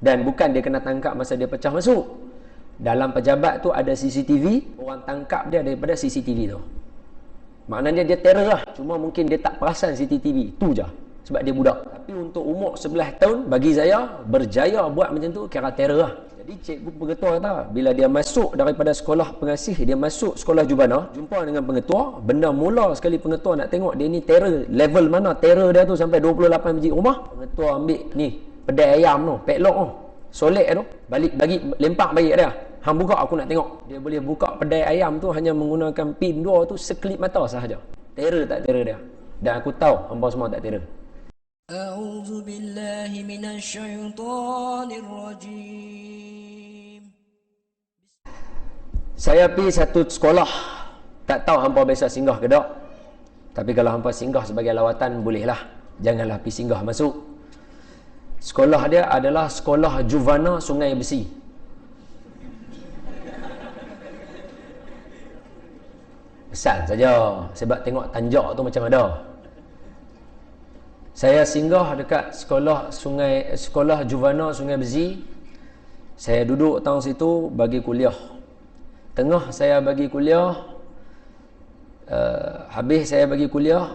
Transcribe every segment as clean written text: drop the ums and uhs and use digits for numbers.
Dan bukan dia kena tangkap masa dia pecah masuk. Dalam pejabat tu ada CCTV, orang tangkap dia daripada CCTV tu. Maknanya dia terror lah. Cuma mungkin dia tak perasan CCTV. Tu je. Sebab dia budak. Tapi untuk umur 11 tahun, bagi saya, berjaya buat macam tu, kira terror lah. Jadi cikgu pengetua kata, bila dia masuk daripada sekolah pengasih, dia masuk sekolah jubana, jumpa dengan pengetua, benda mula sekali pengetua nak tengok dia ni terror, level mana terror dia tu sampai 28 biji rumah. Pengetua ambil ni, pedai ayam tu, padlock tu, solek tu, bagi, lempak bagi kat dia. Hang buka aku nak tengok. Dia boleh buka pedai ayam tu hanya menggunakan pin 2 tu sekelip mata sahaja. Terror tak terror dia? Dan aku tahu hangpa semua tak terror. A'udzu billahi minasyaitonir rajim. Saya pergi satu sekolah. Tak tahu hangpa biasa singgah ke tak. Tapi kalau hangpa singgah sebagai lawatan, bolehlah. Janganlah pergi singgah masuk. Sekolah dia adalah Sekolah Juvana Sungai Besi. Pesan saja. Sebab tengok tanjak tu macam ada. Saya singgah dekat Sekolah Juvana Sungai Besi. Saya duduk tahun situ bagi kuliah. Tengah saya bagi kuliah, habis saya bagi kuliah,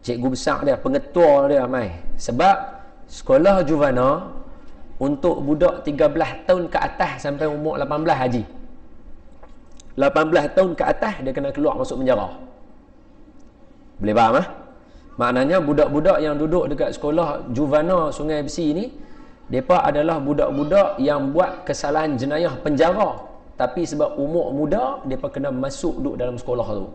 cikgu besar dia, pengetua dia mai. Sebab Sekolah Juvana untuk budak 13 tahun ke atas sampai umur 18 haji. 18 tahun ke atas dia kena keluar masuk penjara. Boleh faham ah? Maknanya budak-budak yang duduk dekat Sekolah Juvana Sungai Besi ni, mereka adalah budak-budak yang buat kesalahan jenayah penjara, tapi sebab umur muda mereka kena masuk duduk dalam sekolah tu.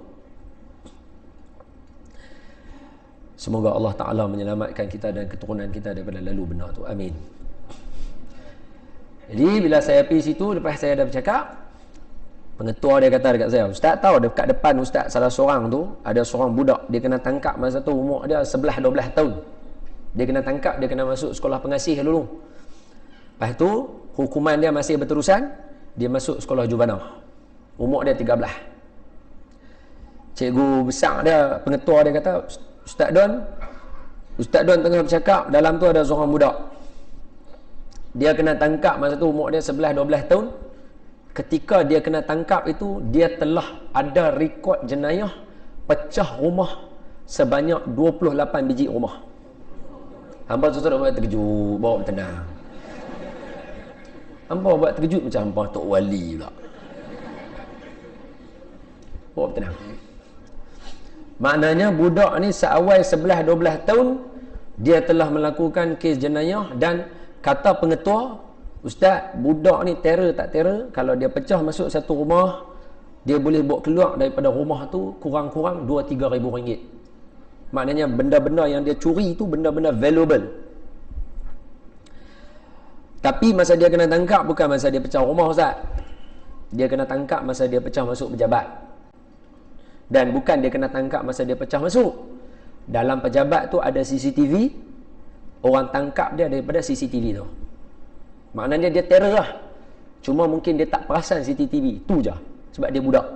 Semoga Allah Ta'ala menyelamatkan kita dan keturunan kita daripada lalu benar tu. Amin. Jadi bila saya pergi situ, lepas saya dah bercakap, pengetua dia kata dekat saya, Ustaz tahu dekat depan Ustaz salah seorang tu, ada seorang budak, dia kena tangkap masa tu umur dia 11-12 tahun. Dia kena tangkap, dia kena masuk sekolah pengasih dulu. Lepas tu, hukuman dia masih berterusan, dia masuk sekolah jubana. Umur dia 13. Cikgu besar dia, pengetua dia kata, Ustaz Don tengah bercakap, dalam tu ada seorang budak. Dia kena tangkap masa tu umur dia 11-12 tahun. Ketika dia kena tangkap itu, dia telah ada rekod jenayah pecah rumah sebanyak 28 biji rumah. Hamba tu buat terkejut, bawa tenang. Hamba buat terkejut macam hamba Tok Wali pula. Bawa tenang. Maknanya budak ni seawal 11-12 tahun dia telah melakukan kes jenayah, dan kata pengetua, Ustaz, budak ni terror tak terror? Kalau dia pecah masuk satu rumah, dia boleh bawa keluar daripada rumah tu kurang-kurang 2-3 ribu ringgit. Maknanya benda-benda yang dia curi tu benda-benda valuable. Tapi masa dia kena tangkap bukan masa dia pecah rumah, Ustaz. Dia kena tangkap masa dia pecah masuk pejabat. Dan bukan dia kena tangkap masa dia pecah masuk. Dalam pejabat tu ada CCTV, orang tangkap dia daripada CCTV tu. Maknanya dia terror lah. Cuma mungkin dia tak perasan CCTV. Tu je. Sebab dia budak.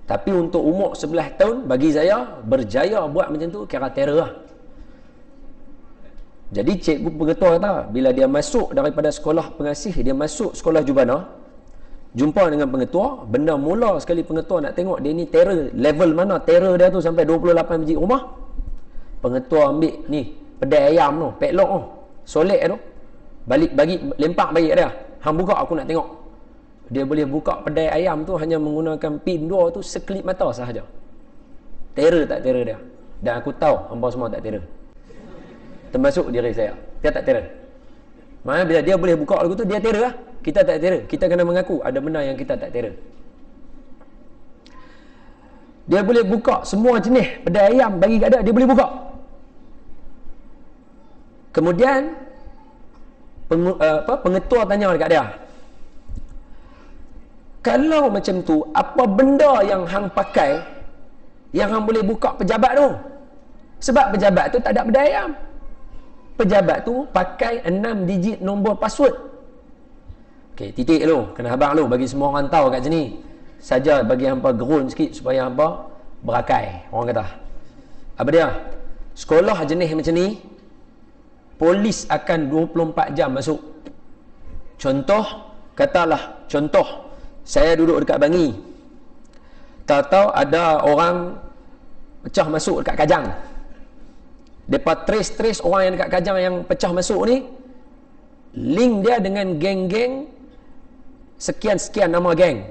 Tapi untuk umur 11 tahun, bagi saya, berjaya buat macam tu, kira terror lah. Jadi cikgu pengetua kata, bila dia masuk daripada sekolah pengasih, dia masuk sekolah jubana, jumpa dengan pengetua, benda mula sekali pengetua nak tengok dia ni terror, level mana terror dia tu sampai 28 biji rumah. Pengetua ambil ni, pedai ayam tu, padlock tu, solek tu, bagi, lempak bagi kat dia. Hang buka aku nak tengok. Dia boleh buka pedai ayam tu hanya menggunakan pin 2 tu sekelip mata sahaja. Terror tak terror dia? Dan aku tahu hangpa semua tak terror. Termasuk diri saya. Dia tak terror. Maksudnya bila dia boleh buka lagu tu, dia terror lah. Kita tak terror. Kita kena mengaku ada benda yang kita tak terror. Dia boleh buka semua jenis pedai ayam bagi kat dia boleh buka. Kemudian pengetua tanya dekat dia, kalau macam tu, apa benda yang hang pakai yang hang boleh buka pejabat tu? Sebab pejabat tu tak ada pedai ayam. Pejabat tu pakai 6 digit nombor password. Okey, titik dulu, kena habang dulu bagi semua orang tahu kat sini. Saja bagi hampa gerun sikit supaya hampa berakai, orang kata. Apa dia? Sekolah jenis macam ni, polis akan 24 jam masuk. Contoh, katalah contoh, saya duduk dekat Bangi, tahu-tahu ada orang pecah masuk dekat Kajang. Depa trace orang yang dekat Kajang yang pecah masuk ni, link dia dengan geng-geng sekian-sekian nama geng.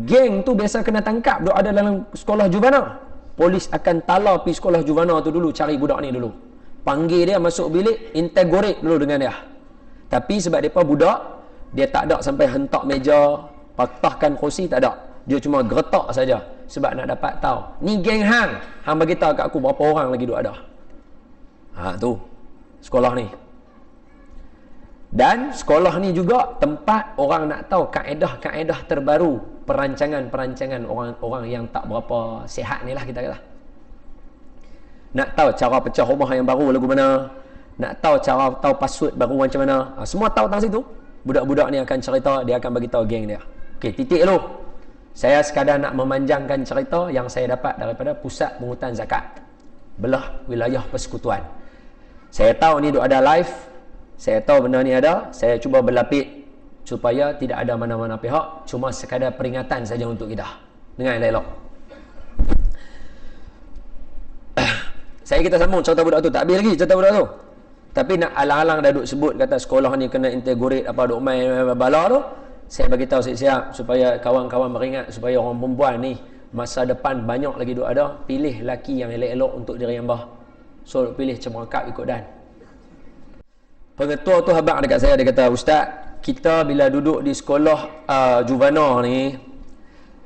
Geng tu biasa kena tangkap, duk ada dalam sekolah juvana. Polis akan tala pergi sekolah juvana tu dulu, cari budak ni dulu. Panggil dia masuk bilik, interrogate dulu dengan dia. Tapi sebab depa budak, dia tak ada sampai hentak meja, patahkan kerusi, tak ada. Dia cuma geretak saja sebab nak dapat tahu. Ni geng hang. Hang bagi tahu kat aku berapa orang lagi duk ada. Tu sekolah ni. Dan sekolah ni juga tempat orang nak tahu kaedah-kaedah terbaru, perancangan-perancangan orang-orang yang tak berapa sihat ni lah kita kata. Nak tahu cara pecah rumah yang baru lagu mana, nak tahu cara tahu password baru macam mana, semua tahu tentang situ. Budak-budak ni akan cerita, dia akan bagi tahu geng dia. Okey, titik dulu. Saya sekadar nak memanjangkan cerita yang saya dapat daripada Pusat Pungutan Zakat belah wilayah persekutuan. Saya tahu ni duk ada live, saya tahu benda ni ada, saya cuba berlapik supaya tidak ada mana-mana pihak, cuma sekadar peringatan saja untuk kita. Dengar elok-elok. Saya kita sambung cerita budak tu, tak habis lagi cerita budak tu. Tapi nak alang-alang dah duk sebut kata sekolah ni kena interrogate apa duk main bala tu, saya bagi tahu siap-siap supaya kawan-kawan beringat, supaya orang perempuan ni masa depan banyak lagi duk ada, pilih laki yang elok-elok untuk diri hamba. So pilih cemerkap ikut dan. Pengetua tu habaq dekat saya, dia kata, "Ustaz, kita bila duduk di sekolah juvana ni,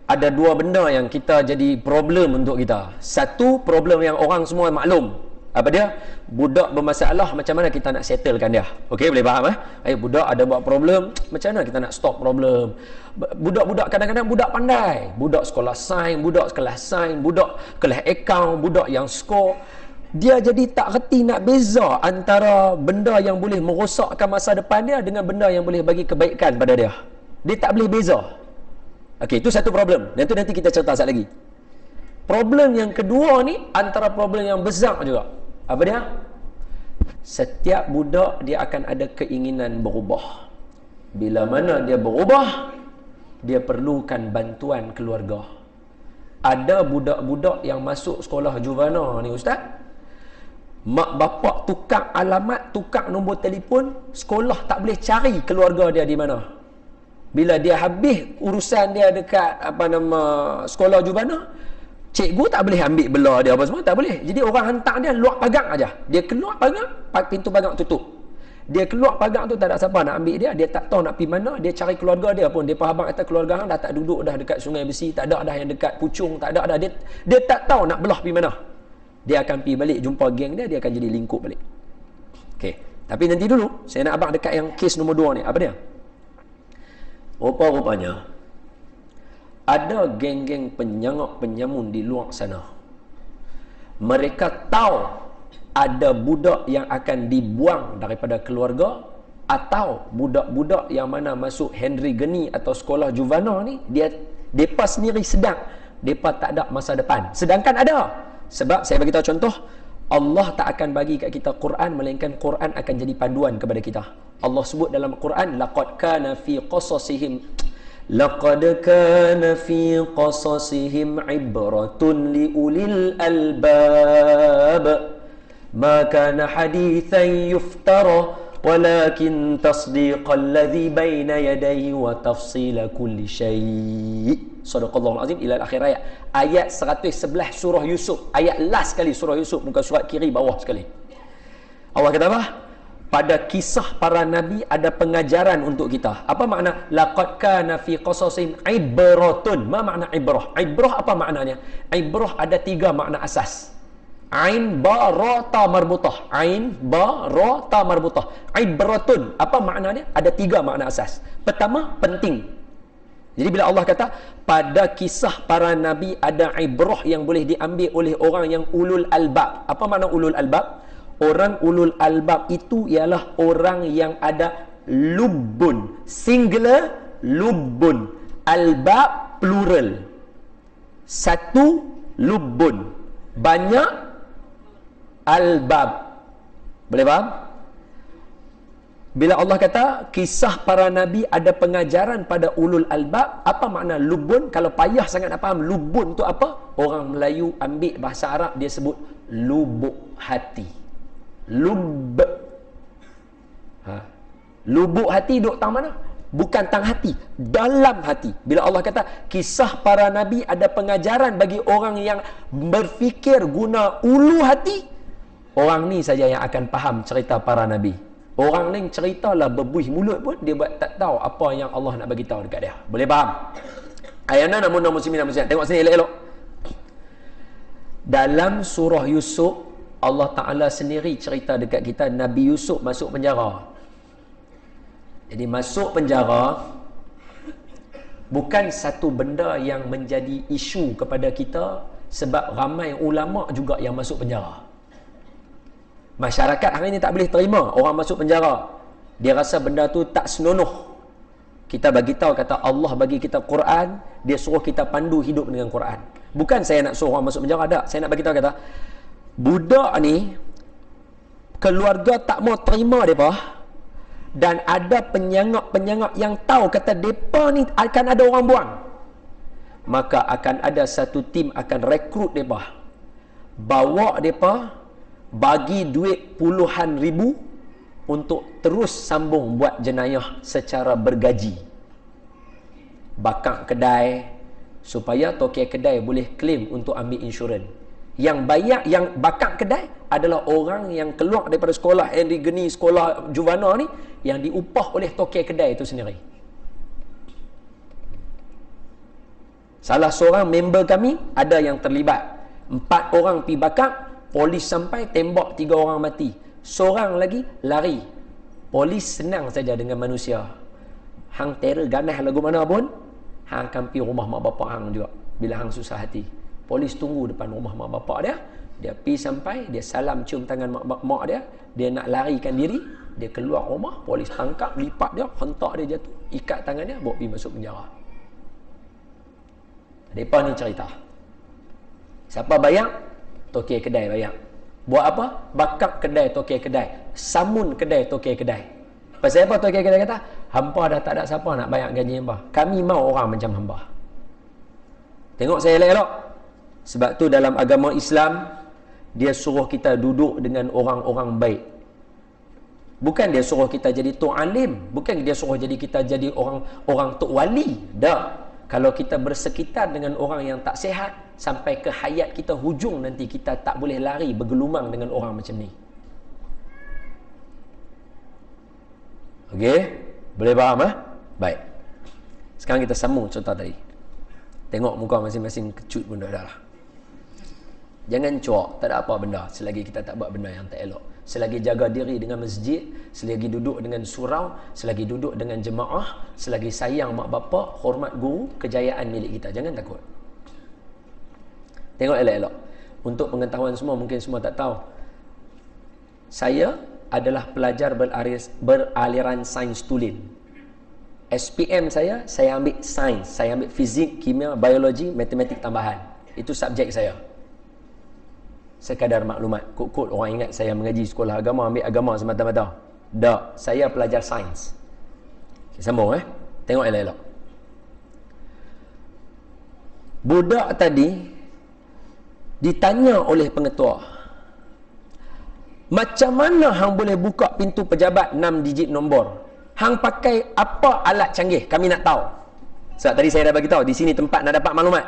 ada dua benda yang kita jadi problem untuk kita. Satu, problem yang orang semua maklum. Apa dia? Budak bermasalah, macam mana kita nak settlekan dia. Okey, boleh faham budak ada buat problem, macam mana kita nak stop problem. Budak-budak kadang-kadang budak pandai. Budak sekolah sains, budak kelas account, budak yang skor. Dia jadi tak reti nak beza antara benda yang boleh merosakkan masa depan dia dengan benda yang boleh bagi kebaikan pada dia. Dia tak boleh beza. Okey, itu satu problem. Dan itu nanti kita cerita sekali lagi. Problem yang kedua ni antara problem yang besar juga. Apa dia? Setiap budak dia akan ada keinginan berubah. Bila mana dia berubah, dia perlukan bantuan keluarga. Ada budak-budak yang masuk sekolah juvana ni, Ustaz, mak bapak tukar alamat, tukar nombor telefon, sekolah tak boleh cari keluarga dia di mana. Bila dia habis urusan dia dekat sekolah juvana, cikgu tak boleh ambil bela dia apa semua, tak boleh. Jadi orang hantar dia luar pagar aja. Dia keluar pagar, pintu pagar tutup. Dia keluar pagar tu tak ada siapa nak ambil dia, dia tak tahu nak pergi mana, dia cari keluarga dia pun. Dia faham kata keluarga hang dah tak duduk dah dekat Sungai Besi, tak ada dah yang dekat Puchong, tak ada dah. Dia tak tahu nak belah pergi mana. Dia akan pergi balik jumpa geng dia, dia akan jadi lingkup balik. Okey, tapi nanti dulu saya nak abang dekat yang kes nombor 2 ni. Apa dia? Rupa-rupanya ada geng-geng penyangak-penyamun di luar sana. Mereka tahu ada budak yang akan dibuang daripada keluarga, atau budak-budak yang mana masuk Henry Geni atau sekolah juvana ni, depa sendiri sedang depa tak ada masa depan. Sedangkan ada. Sebab saya bagi tahu contoh, Allah tak akan bagi kat kita Quran, melainkan Quran akan jadi panduan kepada kita. Allah sebut dalam Quran, laqad kana fi qasasihim ibratun li ulil albab ma kana hadithan yuftara walakin tasdiqal ladzi baina yadayhi wa tafsila kulli syai'. Sadaqallahul azim ila akhir ayat. Ayat 111 surah Yusuf. Ayat last sekali surah Yusuf, muka surat kiri bawah sekali. Allah kata apa? Pada kisah para nabi ada pengajaran untuk kita. Apa makna laqad kana fi qasasihim ibratun? Ma makna ibrah? Ibrah apa maknanya? Ibrah ada 3 makna asas. Ain ba ra ta marbutah. Ain ba ra ta marbutah. Ibratun. Apa maknanya? Ada 3 makna asas. Pertama, penting. Jadi bila Allah kata pada kisah para nabi ada ibrah yang boleh diambil oleh orang yang ulul albab. Apa makna ulul albab? Orang ulul albab itu ialah orang yang ada lubbun, singular, lubbun, albab plural. Satu lubbun, banyak albab. Boleh faham? Bila Allah kata kisah para nabi ada pengajaran pada ulul albab, apa makna lubun? Kalau payah sangat nak faham lubun tu apa, orang Melayu ambil bahasa Arab, dia sebut lubuk hati. Lub. Lubuk hati duk tang mana? Bukan tang hati, dalam hati. Bila Allah kata kisah para nabi ada pengajaran bagi orang yang berfikir guna ulu hati, orang ni saja yang akan faham cerita para nabi. Orang ni ceritalah berbuih mulut pun dia buat tak tahu apa yang Allah nak bagi tahu dekat dia. Boleh faham? Ayana namun muslimin dan muslimat. Tengok sini elok-elok. Dalam surah Yusuf, Allah Ta'ala sendiri cerita dekat kita Nabi Yusuf masuk penjara. Jadi masuk penjara bukan satu benda yang menjadi isu kepada kita, sebab ramai ulama juga yang masuk penjara. Masyarakat hari ini tak boleh terima orang masuk penjara. Dia rasa benda tu tak senonoh. Kita bagi tahu kata Allah bagi kita Quran, dia suruh kita pandu hidup dengan Quran. Bukan saya nak suruh orang masuk penjara, tak. Saya nak bagi tahu kata budak ni keluarga tak mau terima depa, dan ada penyangak-penyangak yang tahu kata depa ni akan ada orang buang. Maka akan ada satu tim akan rekrut depa. Bawa depa, bagi duit puluhan ribu untuk terus sambung buat jenayah secara bergaji. Bakar kedai supaya tokek kedai boleh claim untuk ambil insurans. Yang bayar, yang bakar kedai adalah orang yang keluar daripada sekolah Henry Geni, sekolah Juvana ni, yang diupah oleh tokek kedai itu sendiri. Salah seorang member kami ada yang terlibat. 4 orang pi bakar, polis sampai tembak 3 orang mati. Seorang lagi lari. Polis senang saja dengan manusia. Hang terror ganas lagu mana pun, hang akan pergi rumah mak bapak hang juga. Bila hang susah hati, polis tunggu depan rumah mak bapak dia. Dia pergi sampai, dia salam cium tangan mak dia. Dia nak larikan diri, dia keluar rumah, polis tangkap, lipat dia, hentak dia jatuh, ikat tangan dia, bawa pergi masuk penjara. Depa ni cerita. Siapa bayar? Tokek kedai bayar. Buat apa? Bakar kedai tokek kedai. Samun kedai tokek kedai. Pasal apa tokek kedai kata? Hampa dah tak ada siapa nak bayar gaji hampa. Kami mau orang macam hampa. Tengok saya elok-elok. Sebab tu dalam agama Islam, dia suruh kita duduk dengan orang-orang baik. Bukan dia suruh kita jadi tok alim. Bukan dia suruh jadi kita jadi orang tok wali. Dah. Kalau kita bersekitar dengan orang yang tak sihat, sampai ke hayat kita hujung nanti, kita tak boleh lari bergelumang dengan orang macam ni. Okey? Boleh faham? Baik. Sekarang kita sambung cerita tadi. Tengok muka masing-masing kecut pun dah lah. Jangan cuak, tak ada apa benda selagi kita tak buat benda yang tak elok. Selagi jaga diri dengan masjid, selagi duduk dengan surau, selagi duduk dengan jemaah, selagi sayang mak bapak, hormat guru, kejayaan milik kita. Jangan takut. Tengok elok-elok. Untuk pengetahuan semua, mungkin semua tak tahu, saya adalah pelajar beraliran sains tulen. SPM saya ambil sains. Saya ambil fizik, kimia, biologi, matematik tambahan. Itu subjek saya. Sekadar maklumat. Kod-kod orang ingat saya mengaji sekolah agama, ambil agama semata-mata. Tak, saya pelajar sains. Okay, sambung Tengok elok-elok. Budak tadi ditanya oleh pengetua, macam mana hang boleh buka pintu pejabat 6 digit nombor? Hang pakai apa alat canggih? Kami nak tahu. Sebab tadi saya dah bagi tahu di sini tempat nak dapat maklumat.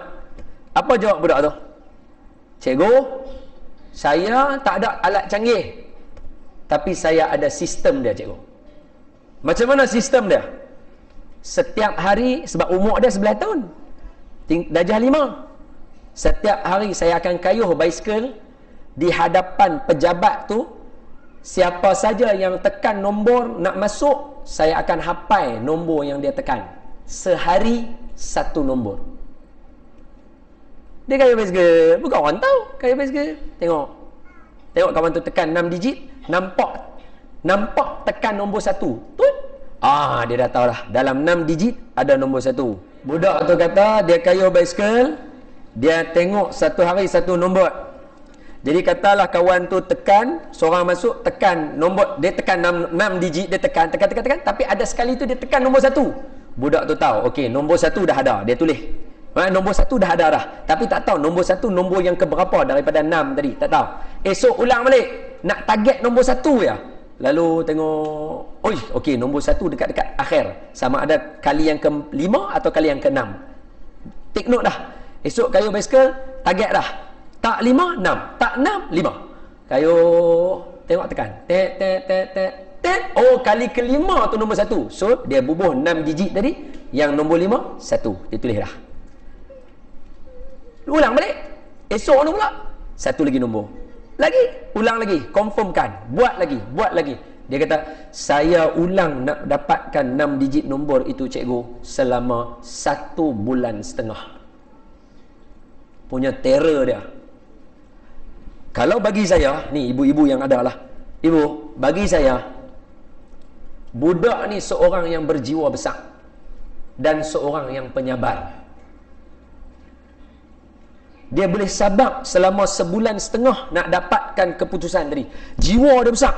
Apa jawab budak tu? Cikgu, saya tak ada alat canggih, tapi saya ada sistem dia, cikgu. Macam mana sistem dia? Setiap hari, sebab umur dia 11 tahun, darjah 5, setiap hari saya akan kayuh basikal di hadapan pejabat tu. Siapa saja yang tekan nombor nak masuk, saya akan hafal nombor yang dia tekan. Sehari 1 nombor. Dia kayuh basikal, bukan orang tahu kayuh basikal. Tengok kawan tu tekan 6 digit, nampak tekan nombor 1. Tut. Dia dah tahu dah, dalam 6 digit ada nombor 1. Budak tu kata dia kayuh basikal, dia tengok satu hari 1 nombor. Jadi katalah kawan tu tekan, seorang masuk, tekan nombor, dia tekan 6 digit, dia tekan, tapi ada sekali tu dia tekan nombor 1. Budak tu tahu, okey, nombor 1 dah ada, dia tulis. Nombor 1 dah ada dah. Tapi tak tahu nombor 1 nombor yang keberapa daripada 6 tadi, tak tahu. Esok ulang balik, nak target nombor 1 ya. Lalu tengok, okey, nombor 1 dekat-dekat akhir. Sama ada kali yang ke-5 atau kali yang ke-6. Take note dah. Esok kayu basikal, target dah. Tak 5, 6. Tak 6, 5. Kayu tengok tekan. Tet. Oh, kali ke-5 tu nombor 1. So, dia bubuh 6 digit tadi. Yang nombor 5, 1. Dia tulis dah. Ulang balik. Esok tu pula. 1 lagi nombor. Lagi. Ulang lagi. Confirmkan. Buat lagi. Dia kata, saya ulang nak dapatkan 6 digit nombor itu cikgu selama 1 bulan setengah. Punya terror dia. Kalau bagi saya, ni ibu-ibu yang ada lah. Ibu, bagi saya, budak ni seorang yang berjiwa besar. Dan seorang yang penyabar. Dia boleh sabar selama sebulan setengah nak dapatkan keputusan tadi. Jiwa dia besar.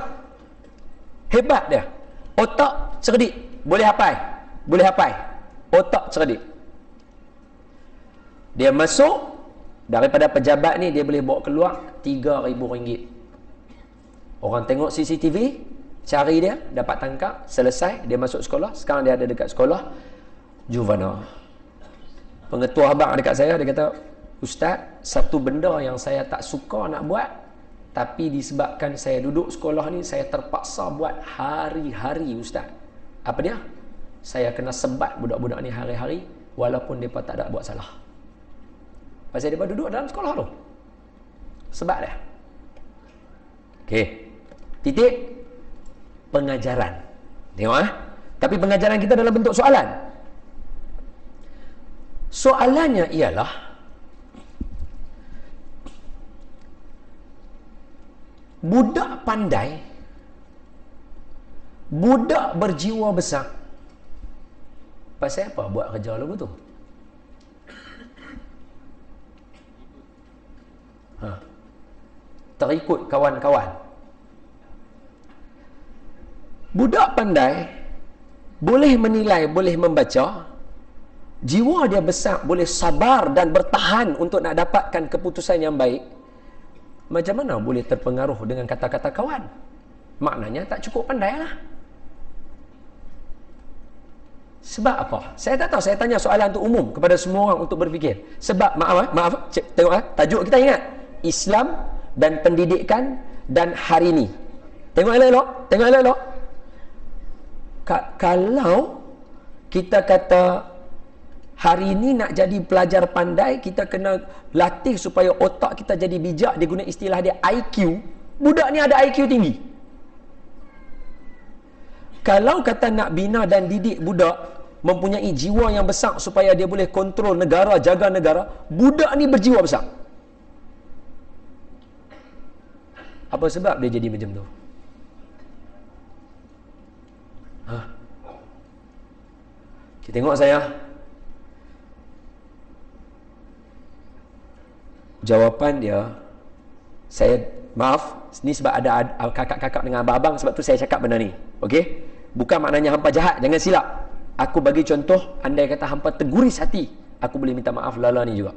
Hebat dia. Otak cerdik. Boleh hafal. Otak cerdik. Dia masuk, daripada pejabat ni, dia boleh bawa keluar RM3,000. Orang tengok CCTV, cari dia, dapat tangkap, selesai, dia masuk sekolah. Sekarang dia ada dekat sekolah Juvana. Pengetua abang dekat saya, dia kata, Ustaz, satu benda yang saya tak suka nak buat, tapi disebabkan saya duduk sekolah ni, saya terpaksa buat hari-hari, Ustaz. Apa dia? Saya kena sebat budak-budak ni hari-hari, walaupun mereka tak ada buat salah. Pasal mereka duduk dalam sekolah tu. Sebab dia. Okey. Titik. Pengajaran. Tengok Tapi pengajaran kita dalam bentuk soalan. Soalannya ialah, budak pandai, budak berjiwa besar, pasal apa buat kerja lagu tu? Terikut kawan-kawan. Budak pandai boleh menilai, boleh membaca, jiwa dia besar, boleh sabar dan bertahan untuk nak dapatkan keputusan yang baik. Macam mana boleh terpengaruh dengan kata-kata kawan? Maknanya tak cukup pandai lah. Sebab apa? Saya tak tahu. Saya tanya soalan tu umum kepada semua orang untuk berfikir. Sebab, maaf, tengok tajuk kita ingat. Islam dan pendidikan dan hari ni. Tengok elok-elok. Kalau kita kata hari ni nak jadi pelajar pandai, kita kena latih supaya otak kita jadi bijak. Dia guna istilah dia IQ. Budak ni ada IQ tinggi. Kalau kata nak bina dan didik budak mempunyai jiwa yang besar supaya dia boleh kontrol negara, jaga negara, budak ni berjiwa besar. Apa sebab dia jadi macam tu? Kita tengok saya. Jawapan dia, saya maaf, ni sebab ada kakak-kakak dengan abang-abang, sebab tu saya cakap benda ni. Okey? Bukan maknanya hampa jahat, jangan silap. Aku bagi contoh, andai kata hampa terguris hati, aku boleh minta maaf lala ni juga.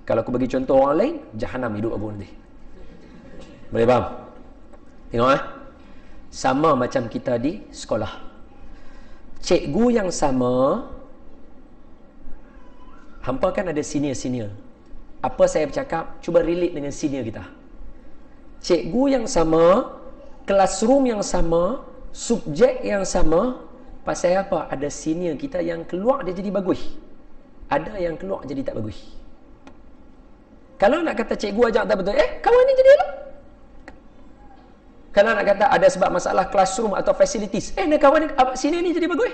Kalau aku bagi contoh orang lain, jahanam hidup aku nanti. Boleh faham? Tengok sama macam kita di sekolah. Cikgu yang sama, hampa kan ada senior-senior. Apa saya bercakap, cuba relate dengan senior kita. Cikgu yang sama, classroom yang sama, subjek yang sama. Pasal apa? Ada senior kita yang keluar dia jadi bagus, ada yang keluar jadi tak bagus. Kalau nak kata cikgu ajak tak betul, kawan ni jadi elok. Kalau nak kata ada sebab masalah classroom atau facilities, kawan ni, senior ni jadi bagus.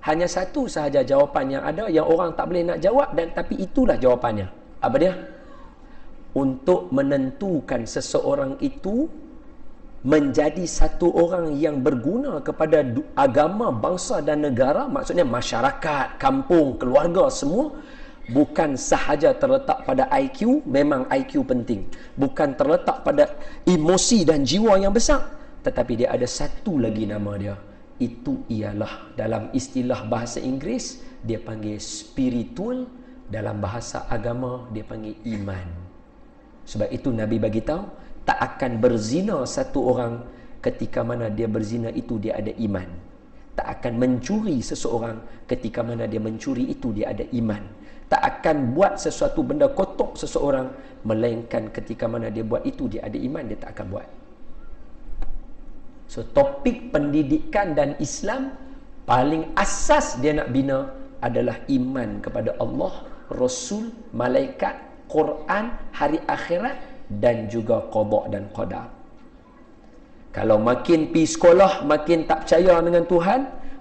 Hanya satu sahaja jawapan yang ada, yang orang tak boleh nak jawab, dan tapi itulah jawapannya. Apa dia? Untuk menentukan seseorang itu menjadi satu orang yang berguna kepada agama, bangsa dan negara, maksudnya masyarakat, kampung, keluarga, semua, bukan sahaja terletak pada IQ, memang IQ penting. Bukan terletak pada emosi dan jiwa yang besar, tetapi dia ada satu lagi nama dia. Itu ialah dalam istilah bahasa Inggeris dia panggil spiritual, dalam bahasa agama dia panggil iman. Sebab itu Nabi bagi tahu tak akan berzina satu orang ketika mana dia berzina itu dia ada iman. Tak akan mencuri seseorang ketika mana dia mencuri itu dia ada iman. Tak akan buat sesuatu benda kotor seseorang melainkan ketika mana dia buat itu dia ada iman, dia tak akan buat. So topik pendidikan dan Islam paling asas dia nak bina adalah iman kepada Allah, Rasul, malaikat, Quran, hari akhirat dan juga qada dan qadar. Kalau makin pi sekolah makin tak percaya dengan Tuhan,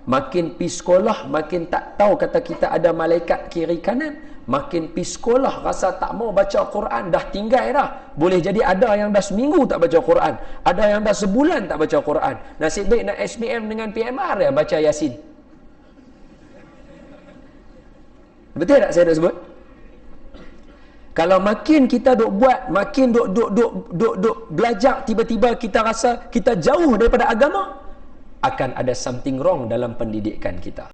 makin pi sekolah makin tak tahu kata kita ada malaikat kiri kanan, makin pi sekolah rasa tak mau baca Quran, dah tinggal dah. Boleh jadi ada yang dah seminggu tak baca Quran, ada yang dah sebulan tak baca Quran. Nasib baik nak SPM dengan PMR ya baca Yasin. Betul tak saya dah sebut? Kalau makin kita duk buat, makin duk belajar, tiba-tiba kita rasa kita jauh daripada agama, akan ada something wrong dalam pendidikan kita.